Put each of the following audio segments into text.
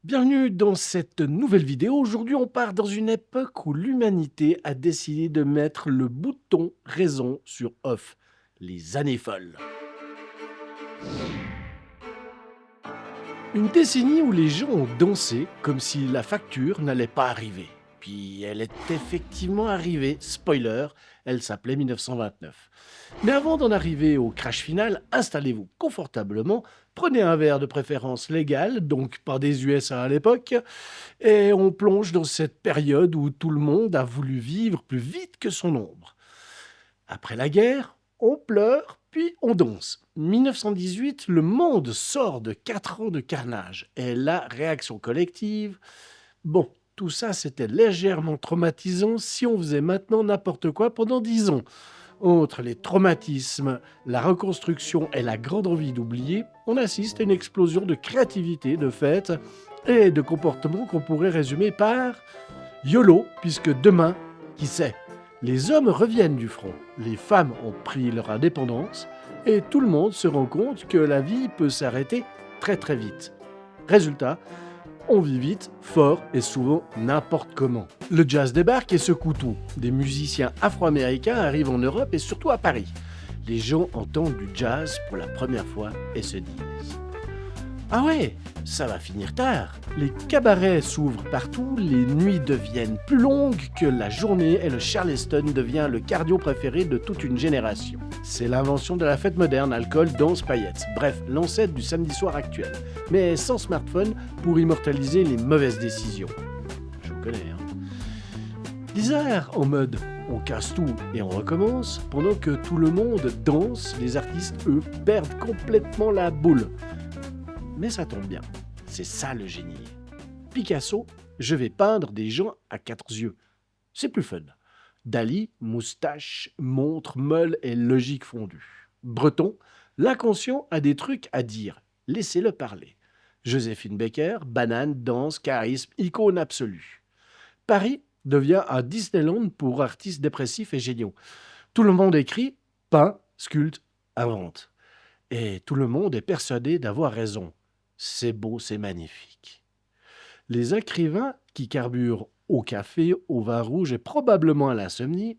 Bienvenue dans cette nouvelle vidéo. Aujourd'hui, on part dans une époque où l'humanité a décidé de mettre le bouton raison sur off. Les années folles. Une décennie où les gens ont dansé comme si la facture n'allait pas arriver. Puis elle est effectivement arrivée. Spoiler, elle s'appelait 1929. Mais avant d'en arriver au crash final, installez-vous confortablement, prenez un verre de préférence légal, donc pas des USA à l'époque, et on plonge dans cette période où tout le monde a voulu vivre plus vite que son ombre. Après la guerre, on pleure, puis on danse. 1918, le monde sort de 4 ans de carnage, et la réaction collective... Bon, tout ça c'était légèrement traumatisant si on faisait maintenant n'importe quoi pendant 10 ans. Entre les traumatismes, la reconstruction et la grande envie d'oublier, on assiste à une explosion de créativité, de fêtes et de comportements qu'on pourrait résumer par YOLO, puisque demain, qui sait, les hommes reviennent du front, les femmes ont pris leur indépendance et tout le monde se rend compte que la vie peut s'arrêter très très vite. Résultat, on vit vite, fort et souvent n'importe comment. Le jazz débarque et secoue tout. Des musiciens afro-américains arrivent en Europe et surtout à Paris. Les gens entendent du jazz pour la première fois et se disent « Ah ouais, ça va finir tard !» Les cabarets s'ouvrent partout, les nuits deviennent plus longues que la journée et le Charleston devient le cardio préféré de toute une génération. C'est l'invention de la fête moderne, alcool, danse, paillettes. Bref, l'ancêtre du samedi soir actuel. Mais sans smartphone pour immortaliser les mauvaises décisions. Je vous connais, hein. Bizarre, en mode on casse tout et on recommence, pendant que tout le monde danse, les artistes, eux, perdent complètement la boule. Mais ça tombe bien, c'est ça le génie. Picasso, je vais peindre des gens à 4 yeux. C'est plus fun. Dali, moustache, montre, meule et logique fondue. Breton, l'inconscient a des trucs à dire. Laissez-le parler. Joséphine Baker, banane, danse, charisme, icône absolue. Paris devient un Disneyland pour artistes dépressifs et géniaux. Tout le monde écrit, peint, sculpte, invente. Et tout le monde est persuadé d'avoir raison. C'est beau, c'est magnifique. Les écrivains qui carburent au café, au vin rouge et probablement à l'insomnie,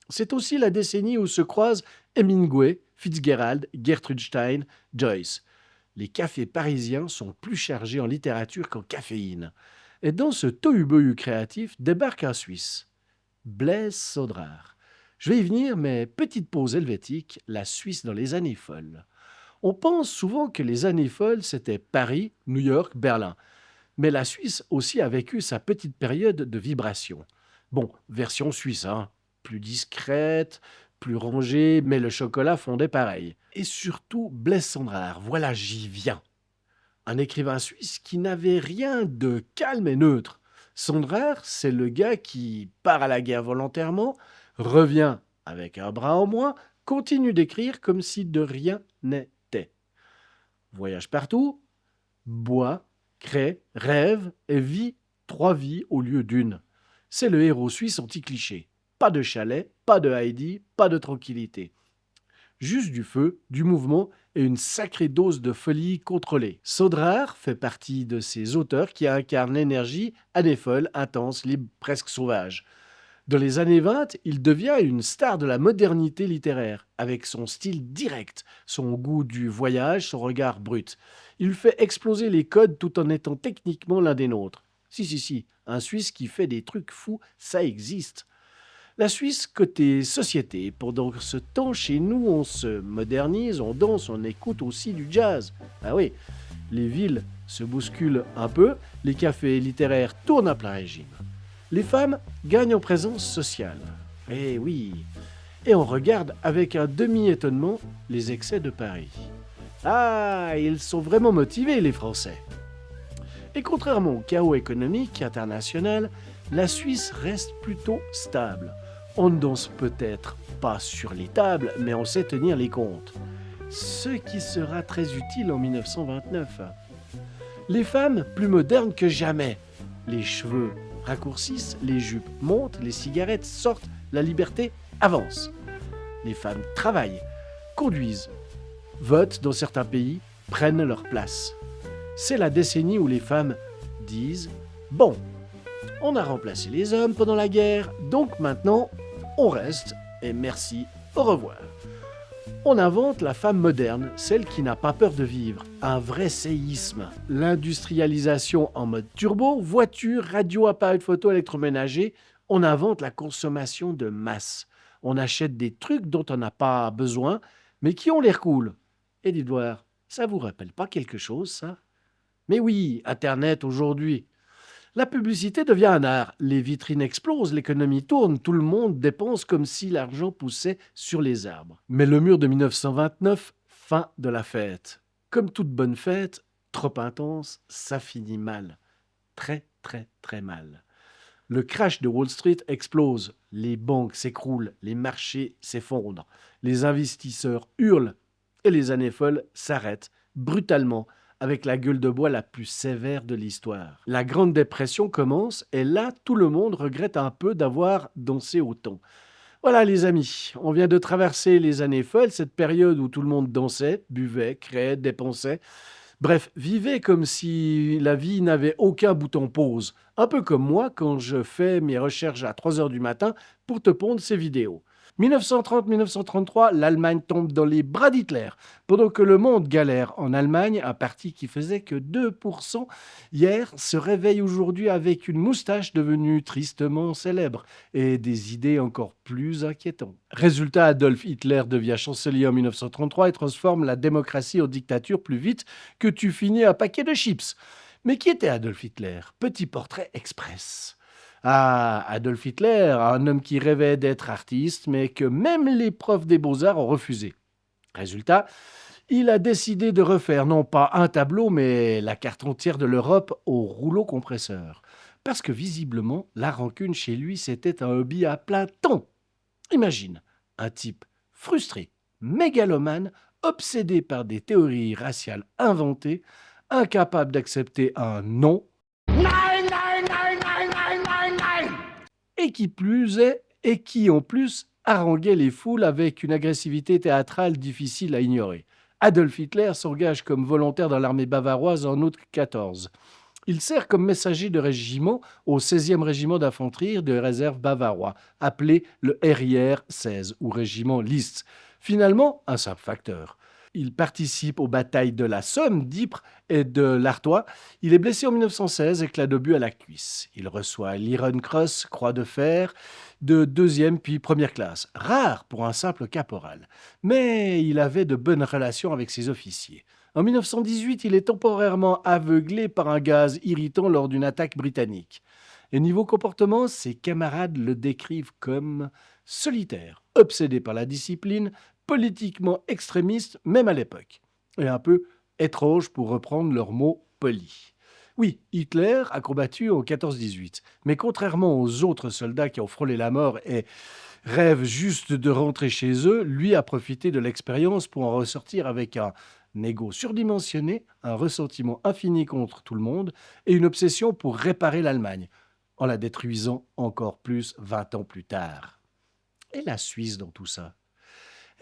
c'est aussi la décennie où se croisent Hemingway, Fitzgerald, Gertrude Stein, Joyce. Les cafés parisiens sont plus chargés en littérature qu'en caféine. Et dans ce tohu-bohu créatif débarque un Suisse, Blaise Cendrars. Je vais y venir, mais petite pause helvétique, la Suisse dans les années folles. On pense souvent que les années folles, c'était Paris, New York, Berlin. Mais la Suisse aussi a vécu sa petite période de vibration. Bon, version suisse, hein, plus discrète, plus rangée, mais le chocolat fondait pareil. Et surtout, Blaise Cendrars, voilà, j'y viens. Un écrivain suisse qui n'avait rien de calme et neutre. Cendrars, c'est le gars qui part à la guerre volontairement, revient avec un bras en moins, continue d'écrire comme si de rien n'était. Voyage partout, boit, crée, rêve et vit 3 vies au lieu d'une. C'est le héros suisse anti-cliché. Pas de chalet, pas de Heidi, pas de tranquillité. Juste du feu, du mouvement et une sacrée dose de folie contrôlée. Cendrars fait partie de ces auteurs qui incarnent l'énergie année folle, intense, libre, presque sauvage. Dans les années 20, il devient une star de la modernité littéraire, avec son style direct, son goût du voyage, son regard brut. Il fait exploser les codes tout en étant techniquement l'un des nôtres. Si, un Suisse qui fait des trucs fous, ça existe. La Suisse côté société. Pendant ce temps, chez nous, on se modernise, on danse, on écoute aussi du jazz. Ah oui, les villes se bousculent un peu, les cafés littéraires tournent à plein régime. Les femmes gagnent en présence sociale. Eh oui. Et on regarde avec un demi-étonnement les excès de Paris. Ah, ils sont vraiment motivés, les Français. Et contrairement au chaos économique international, la Suisse reste plutôt stable. On ne danse peut-être pas sur les tables, mais on sait tenir les comptes. Ce qui sera très utile en 1929. Les femmes plus modernes que jamais. Les cheveux raccourcissent, les jupes montent, les cigarettes sortent, la liberté avance. Les femmes travaillent, conduisent, votent dans certains pays, prennent leur place. C'est la décennie où les femmes disent « Bon, on a remplacé les hommes pendant la guerre, donc maintenant, on reste, et merci, au revoir ». On invente la femme moderne, celle qui n'a pas peur de vivre. Un vrai séisme. L'industrialisation en mode turbo, voitures, radio, appareils de photo, électroménager. On invente la consommation de masse. On achète des trucs dont on n'a pas besoin, mais qui ont l'air cool. Et dites voir, ça vous rappelle pas quelque chose, ça? Mais oui, Internet aujourd'hui. La publicité devient un art. Les vitrines explosent, l'économie tourne, tout le monde dépense comme si l'argent poussait sur les arbres. Mais le mur de 1929, fin de la fête. Comme toute bonne fête, trop intense, ça finit mal. Très, très, très mal. Le crash de Wall Street explose, les banques s'écroulent, les marchés s'effondrent, les investisseurs hurlent et les années folles s'arrêtent brutalement avec la gueule de bois la plus sévère de l'histoire. La Grande Dépression commence et là, tout le monde regrette un peu d'avoir dansé autant. Voilà les amis, on vient de traverser les années folles, cette période où tout le monde dansait, buvait, créait, dépensait. Bref, vivait comme si la vie n'avait aucun bouton pause. Un peu comme moi quand je fais mes recherches à 3 heures du matin pour te pondre ces vidéos. 1930-1933, l'Allemagne tombe dans les bras d'Hitler. Pendant que le monde galère en Allemagne, un parti qui faisait que 2% hier se réveille aujourd'hui avec une moustache devenue tristement célèbre et des idées encore plus inquiétantes. Résultat, Adolf Hitler devient chancelier en 1933 et transforme la démocratie en dictature plus vite que tu finis un paquet de chips. Mais qui était Adolf Hitler? Petit portrait express. Ah, Adolf Hitler, un homme qui rêvait d'être artiste, mais que même les profs des beaux-arts ont refusé. Résultat, il a décidé de refaire non pas un tableau, mais la carte entière de l'Europe au rouleau compresseur. Parce que visiblement, la rancune chez lui, c'était un hobby à plein temps. Imagine, un type frustré, mégalomane, obsédé par des théories raciales inventées, incapable d'accepter un non, et qui en plus haranguait les foules avec une agressivité théâtrale difficile à ignorer. Adolf Hitler s'engage comme volontaire dans l'armée bavaroise en août 14. Il sert comme messager de régiment au 16e régiment d'infanterie de réserve bavarois, appelé le RIR 16 ou régiment List. Finalement, un simple facteur. Il participe aux batailles de la Somme, d'Ypres et de l'Artois. Il est blessé en 1916, éclat d'obus à la cuisse. Il reçoit l'Iron Cross, croix de fer, de 2e puis 1re classe. Rare pour un simple caporal. Mais il avait de bonnes relations avec ses officiers. En 1918, il est temporairement aveuglé par un gaz irritant lors d'une attaque britannique. Et niveau comportement, ses camarades le décrivent comme solitaire, obsédé par la discipline, politiquement extrémiste, même à l'époque, et un peu étrange pour reprendre leurs mots polis. Oui, Hitler a combattu en 14-18, mais contrairement aux autres soldats qui ont frôlé la mort et rêvent juste de rentrer chez eux, lui a profité de l'expérience pour en ressortir avec un égo surdimensionné, un ressentiment infini contre tout le monde et une obsession pour réparer l'Allemagne, en la détruisant encore plus 20 ans plus tard. Et la Suisse dans tout ça?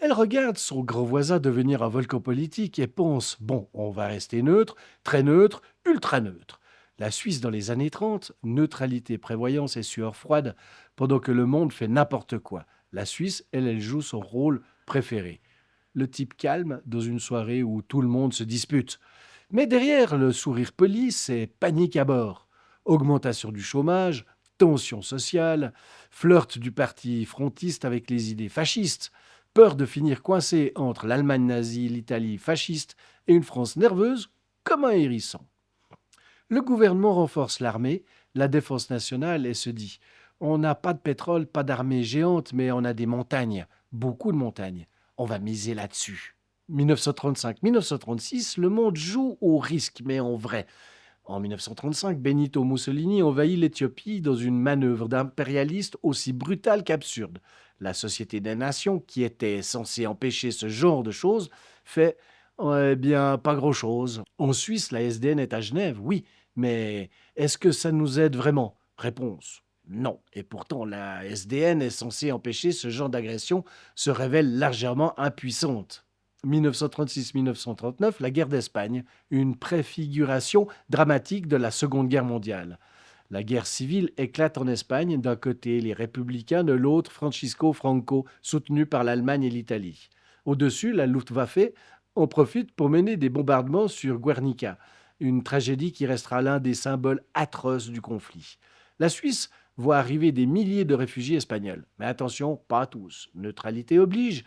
Elle regarde son grand voisin devenir un volcan politique et pense « Bon, on va rester neutre, très neutre, ultra neutre ». La Suisse dans les années 30, neutralité, prévoyance et sueur froide, pendant que le monde fait n'importe quoi. La Suisse, elle joue son rôle préféré. Le type calme dans une soirée où tout le monde se dispute. Mais derrière le sourire poli, c'est panique à bord. Augmentation du chômage, tension sociale, flirt du parti frontiste avec les idées fascistes, peur de finir coincé entre l'Allemagne nazie, l'Italie fasciste et une France nerveuse comme un hérisson. Le gouvernement renforce l'armée, la défense nationale et se dit « On n'a pas de pétrole, pas d'armée géante, mais on a des montagnes, beaucoup de montagnes. On va miser là-dessus. » 1935-1936, le monde joue au risque, mais en vrai. En 1935, Benito Mussolini envahit l'Éthiopie dans une manœuvre d'impérialiste aussi brutale qu'absurde. La Société des Nations, qui était censée empêcher ce genre de choses, fait eh bien pas grand-chose. En Suisse, la SDN est à Genève, oui, mais est-ce que ça nous aide vraiment? Réponse. Non. Et pourtant, la SDN est censée empêcher ce genre d'agression se révèle largement impuissante. 1936-1939, la guerre d'Espagne, une préfiguration dramatique de la Seconde Guerre mondiale. La guerre civile éclate en Espagne, d'un côté les républicains, de l'autre Francisco Franco, soutenu par l'Allemagne et l'Italie. Au-dessus, la Luftwaffe en profite pour mener des bombardements sur Guernica, une tragédie qui restera l'un des symboles atroces du conflit. La Suisse voit arriver des milliers de réfugiés espagnols. Mais attention, pas tous. Neutralité oblige.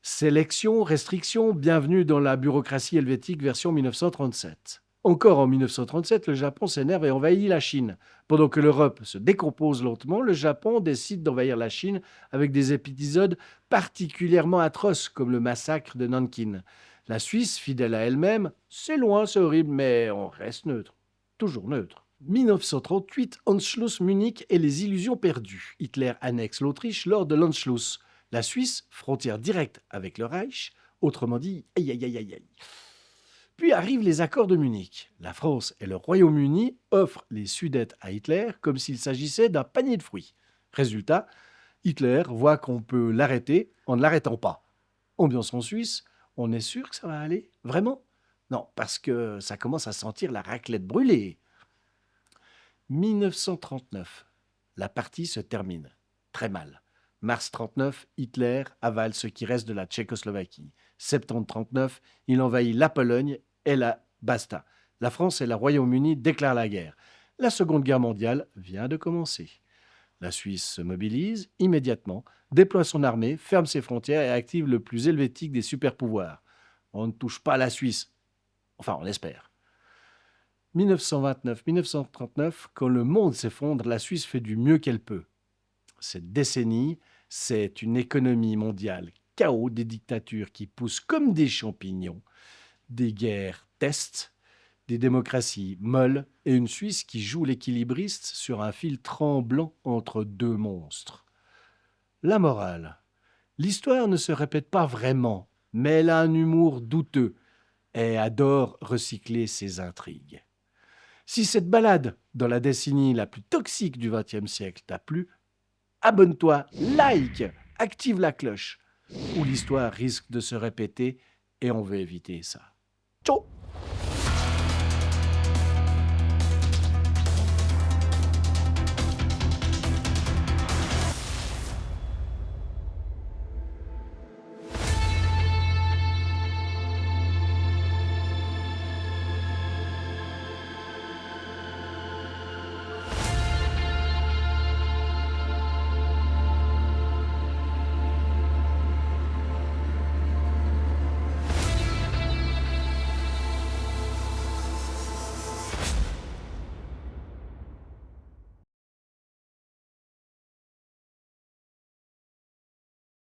Sélection, restriction, bienvenue dans la bureaucratie helvétique version 1937. Encore en 1937, le Japon s'énerve et envahit la Chine. Pendant que l'Europe se décompose lentement, le Japon décide d'envahir la Chine avec des épisodes particulièrement atroces comme le massacre de Nankin. La Suisse, fidèle à elle-même, c'est loin, c'est horrible, mais on reste neutre. Toujours neutre. 1938, Anschluss Munich et les illusions perdues. Hitler annexe l'Autriche lors de l'Anschluss. La Suisse, frontière directe avec le Reich, autrement dit, aïe aïe aïe aïe aïe. Puis arrivent les accords de Munich. La France et le Royaume-Uni offrent les Sudètes à Hitler comme s'il s'agissait d'un panier de fruits. Résultat, Hitler voit qu'on peut l'arrêter en ne l'arrêtant pas. Ambiance en Suisse, on est sûr que ça va aller? Vraiment? Non, parce que ça commence à sentir la raclette brûlée. 1939, la partie se termine. Très mal. Mars 39, Hitler avale ce qui reste de la Tchécoslovaquie. Septembre 39, il envahit la Pologne et la basta. La France et le Royaume-Uni déclarent la guerre. La Seconde Guerre mondiale vient de commencer. La Suisse se mobilise immédiatement, déploie son armée, ferme ses frontières et active le plus helvétique des super-pouvoirs. On ne touche pas la Suisse. Enfin, on espère. 1929-1939, quand le monde s'effondre, la Suisse fait du mieux qu'elle peut. Cette décennie, c'est une économie mondiale, chaos, des dictatures qui poussent comme des champignons, des guerres tests, des démocraties molles et une Suisse qui joue l'équilibriste sur un fil tremblant entre deux monstres. La morale. L'histoire ne se répète pas vraiment, mais elle a un humour douteux et adore recycler ses intrigues. Si cette balade dans la décennie la plus toxique du XXe siècle t'a plu, abonne-toi, like, active la cloche, ou l'histoire risque de se répéter et on veut éviter ça. Ciao!